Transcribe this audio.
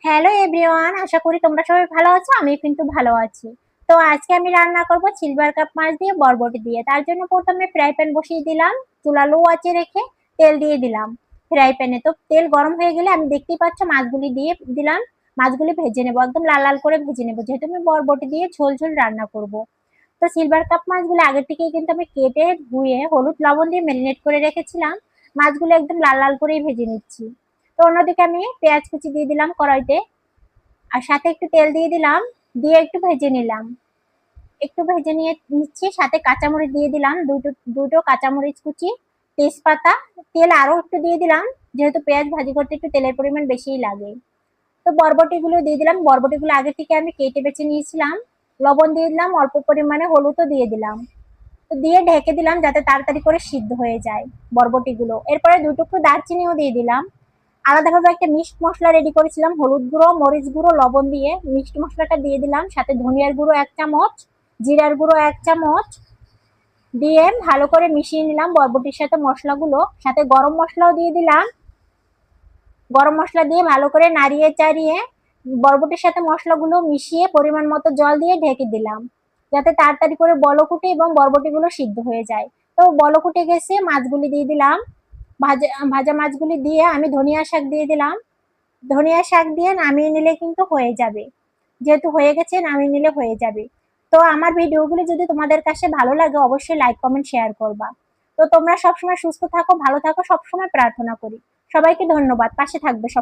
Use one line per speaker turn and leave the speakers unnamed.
Hello everyone, আশা করি তোমরা সবাই ভালো আছো। আমি কিন্তু ভালো আছি। তো আজকে আমি রান্না করব সিলভার কাপ মাছ দিয়ে বরবটি দিয়ে। তার জন্য প্রথমে ফ্রাই প্যান বসিয়ে দিলাম, চুলা লো আঁচে রেখে তেল দিয়ে দিলাম ফ্রাই প্যানে। তো তেল গরম হয়ে গেলে আমি দেখতেই পাচ্ছ মাছগুলি দিয়ে দিলাম। মাছগুলি ভেজে নেবো, একদম লাল লাল করে ভেজে নেবো, যেহেতু আমি বরবটি দিয়ে ঝোল ঝোল রান্না করব। তো সিলভার কাপ মাছগুলো আগে থেকেই কিন্তু আমি কেটে ধুয়ে হলুদ লবণ দিয়ে ম্যারিনেট করে রেখেছিলাম। মাছগুলো একদম লাল লাল করেই ভেজে নিচ্ছি। তো অন্যদিকে আমি পেঁয়াজ কুচি দিয়ে দিলাম কড়াইতে, আর সাথে একটু তেল দিয়ে দিলাম, দিয়ে একটু ভেজে নিলাম। একটু ভেজে নিয়ে নিচ্ছি, সাথে কাঁচামরিচ দিয়ে দিলাম, দুটো দুটো কাঁচামরিচ কুচি, তেজপাতা, তেল আরো একটু দিয়ে দিলাম, যেহেতু পেঁয়াজ ভাজি করতে একটু তেলের পরিমাণ বেশিই লাগে। তো বরবটিগুলো দিয়ে দিলাম, বরবটিগুলো আগে থেকে আমি কেটে বেছে নিয়েছিলাম। লবণ দিয়ে দিলাম, অল্প পরিমাণে হলুদও দিয়ে দিলাম। তো দিয়ে ঢেকে দিলাম যাতে তাড়াতাড়ি করে সিদ্ধ হয়ে যায় বরবটিগুলো। এরপরে দুই টুকরো দারচিনিও দিয়ে দিলাম। আলাদাভাবে একটা মিক্সড মশলা রেডি করেছিলাম, হলুদ গুঁড়ো, মরিচ গুঁড়ো, লবণ দিয়ে মিক্সড মশলাটা দিয়ে দিলাম, সাথে ধনিয়ার গুঁড়ো 1 চামচ, জিরার গুঁড়ো 1 চামচ দিয়ে ভালো করে মিশিয়ে নিলাম বরবটির সাথে মশলাগুলো। সাথে গরম মশলাও দিয়ে দিলাম। গরম মশলা দিয়ে ভালো করে নাড়িয়ে চাড়িয়ে বরবটির সাথে মশলাগুলো মিশিয়ে পরিমাণ মতো জল দিয়ে ঢেকে দিলাম, যাতে তাড়াতাড়ি করে বলক উঠে এবং বরবটিগুলো সিদ্ধ হয়ে যায়। তো বলক উঠে গেছে, মাছগুলি দিয়ে দিলাম। ভাজা ভাজা মাছগুলি দিয়ে আমি ধনিয়া শাক দিয়ে দিলাম। ধনিয়া শাক দিয়ে নামিয়ে নিলে কিন্তু হয়ে যাবে। যেহেতু হয়ে গেছে, নামিয়ে নিলে হয়ে যাবে। তো আমার ভিডিওগুলি যদি তোমাদের কাছে ভালো লাগে, অবশ্যই লাইক কমেন্ট শেয়ার করবা। তো তোমরা সবসময় সুস্থ থাকো, ভালো থাকো, সবসময় প্রার্থনা করি। সবাইকে ধন্যবাদ, পাশে থাকবে সব।